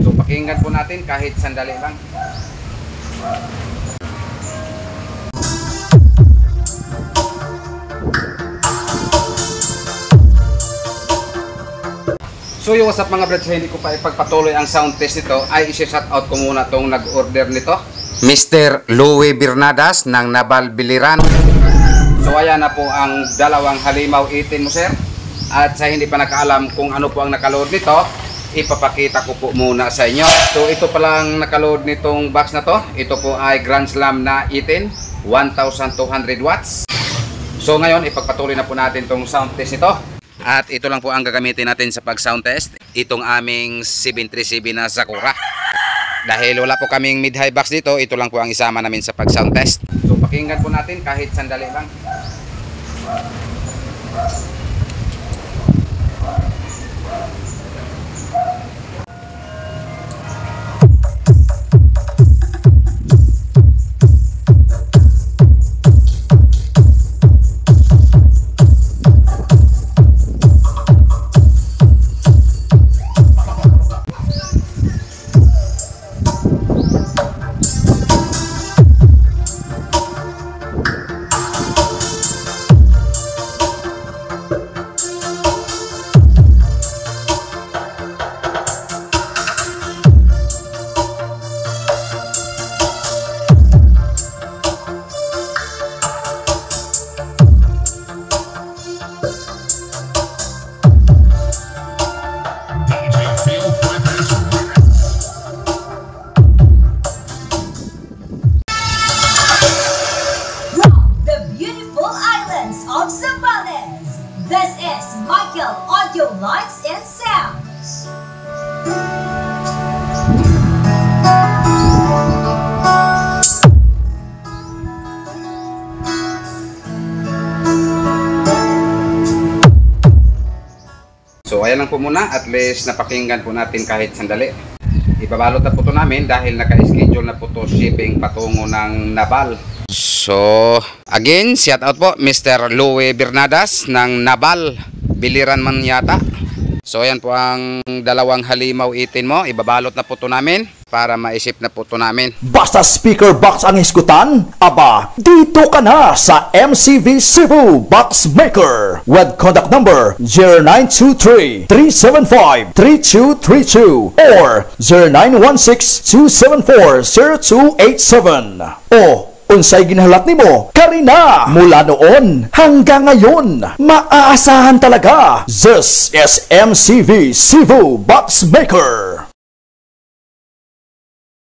So pakinggan po natin kahit sandali lang. So yung what's up mga brad, hindi ko pa ipagpatuloy ang sound test nito, ay isi-shout out ko muna tong nag-order nito, Mr. Louie Bernadas ng Nabal Biliran. So ayan na po ang dalawang halimaw itin mo sir. At sa hindi pa nakaalam kung ano po ang nakaload nito, ipapakita ko po muna sa inyo. So ito palang nakaload nitong box na to. Ito po ay Grand Slam na itin, 1200 watts. So ngayon ipagpatuloy na po natin tong sound test nito. At ito lang po ang gagamitin natin sa pag-sound test. Itong aming 737 na Sakura. Dahil wala po kaming mid-high box dito, ito lang po ang isama namin sa pag-sound test. So pakinggan po natin kahit sandali lang. This is Michael Audio Lights and Sounds. So ayan lang po muna, at least napakinggan po natin kahit sandali. Ibabalot na po ito namin dahil naka-schedule na po ito shipping patungo ng Nabal. So again, shout out po Mr. Louie Bernadas ng Nabal Biliran man yata. So ayan po ang dalawang halimaw itin mo. Ibabalot na po ito namin para maisip na po ito namin. Basta speaker box ang iskutan, aba, dito ka na sa MCV Cebu Box Maker with contact number 0923-375-3232 or 0916-274-0287. O unsay ginahalat nimo karina mula noon hanggang ngayon, maaasahan talaga. This is MCV Cebu Box Maker.